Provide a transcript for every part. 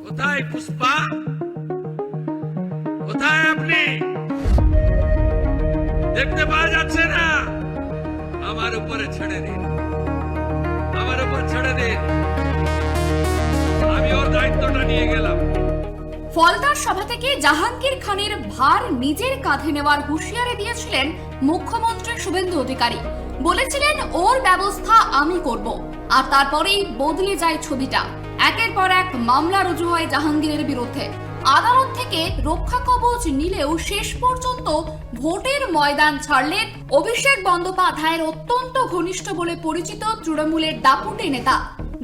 কোথায় পুষ্পা? কোথায় আপনি? দেখতে পাওয়া যাচ্ছে না? আমার উপরে ছেড়ে দিন, আমার উপর ছেড়ে দিন, আমি ওর দায়িত্বটা নিয়ে গেলাম। ফলতার সভা থেকে জাহাঙ্গীর খানের ভার নিজের কাঁধে নেওয়ার হুঁশিয়ারি দিয়েছিলেন মুখ্যমন্ত্রী শুভেন্দু অধিকারী। বলেছিলেন ওর ব্যবস্থা আমি করব। আর তারপরেই বদলে যায় ছবিটা। একের পর এক মামলা রুজু হয় জাহাঙ্গীরের বিরুদ্ধে। আদালত থেকে রক্ষা কবচ নিলেও শেষ পর্যন্ত ভোটের ময়দান ছাড়লেন অভিষেক বন্দ্যোপাধ্যায়ের অত্যন্ত ঘনিষ্ঠ বলে পরিচিত তৃণমূলের দাপুটে নেতা।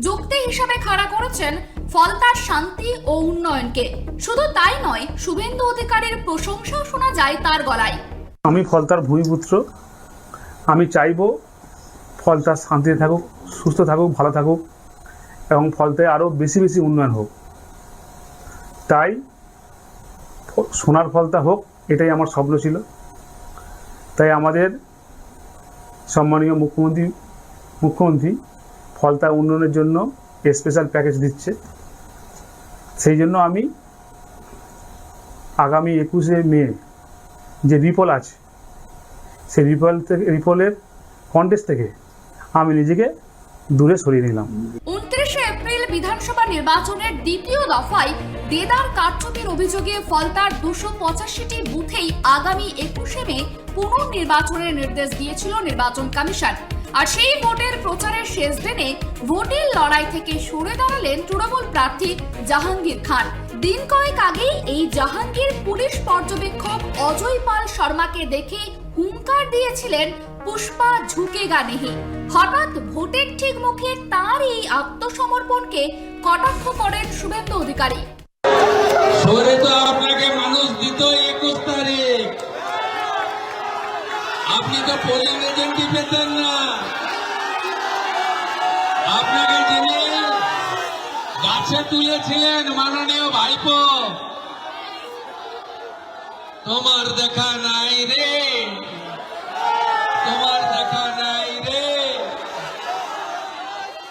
যুক্তি হিসাবে খাড়া করেছেন ফলতার শান্তি ও উন্নয়নকে। শুধু তাই নয়, শুভেন্দু অধিকারীর প্রশংসাও শোনা যায় তার গলায়। আমি ফলতার ভূমিপুত্র, আমি চাইবো ফলতা শান্তিতে থাকুক, সুস্থ থাকুক, ভালো থাকুক এবং ফলতায় আরও বেশি বেশি উন্নয়ন হোক। তাই সোনার ফলতা হোক, এটাই আমার স্বপ্ন ছিল। তাই আমাদের সম্মানীয় মুখ্যমন্ত্রী ফলতা উন্নয়নের জন্য স্পেশাল প্যাকেজ দিচ্ছে। সেই জন্য আমি আগামী 21শে মে যে রিপোল আছে, সেই রিপোলের কন্টেস্ট থেকে আমি নিজেকে দূরে সরিয়ে নিলাম। 29শে এপ্রিল বিধানসভা নির্বাচনের দ্বিতীয় দফায় দেদার কারচুপির অভিযোগে ফলতার 285টি বুথেই আগামী 21শে মে পুনর্নির্বাচনের নির্দেশ দিয়েছিল নির্বাচন কমিশন। আর সেই ভোটের প্রচারের শেষ দিনে ভোটের লড়াই থেকে সরে দাঁড়ালেন তৃণমূল প্রার্থী জাহাঙ্গীর খান। দিন কয়েক আগেই এই জাহাঙ্গীর পুলিশ পর্যবেক্ষক অজয় পাল শর্মাকে দেখে হুঙ্কার দিয়েছিলেন পুষ্পা ঝুঁকেগা নেহি। হঠাৎ ভোটের ঠিক মুখে তার এই আত্মসমর্পণকে কটাক্ষ করেন শুভেন্দু অধিকারী। সরে তো আপনাকে মানুষ দিত 21 তারিখ, আপনি তো পোলিং এজেন্টই পেতেন না। আপনাকে যিনি গাছে তুলেছিলেন মাননীয় ভাইপো, তোমার দেখা নাই রে, তোমার দেখা নাই রে,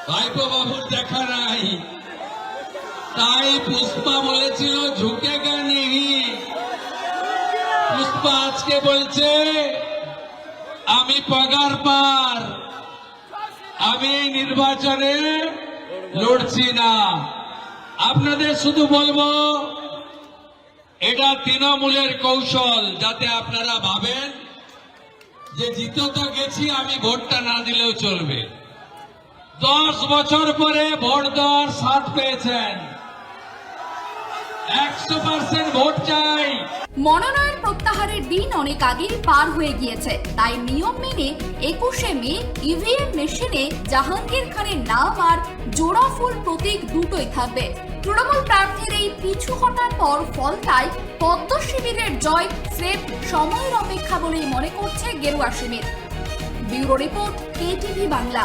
ভাইপো বাবুর দেখা নাই। তাই পুষ্পা বলেছিল ঝুঁকেগা নেহি। পুষ্পা আজকে বলছে আমি পগার পার, আমি নির্বাচনে লড়ছি না। আপনাদের শুধু বলবো, এটা তৃণমূলের কৌশল, যাতে আপনারা ভাবেন যে জিতে তো গেছি, আমি ভোটটা না দিলেও চলবে। 10 বছর পরে ভোট দেওয়ার সাথ পেয়েছেন, 100% ভোট চাই। মনোনয়ন প্রত্যাহারের দিন অনেক আগেই পার হয়ে গিয়েছে। তাই নিয়ম মেনে 21শে মে ইভিএম মেশিনে জাহাঙ্গীর খানের নাম আর জোড়া ফুল প্রতীক দুটোই থাকবে। তৃণমূল প্রার্থীর এই পিছু হটার পর ফলতায় পদ্ম শিবিরের জয় স্রেফ সময়ের অপেক্ষা বলেই মনে করছে গেরুয়া শিবির। Bureau report, KTV Bangla.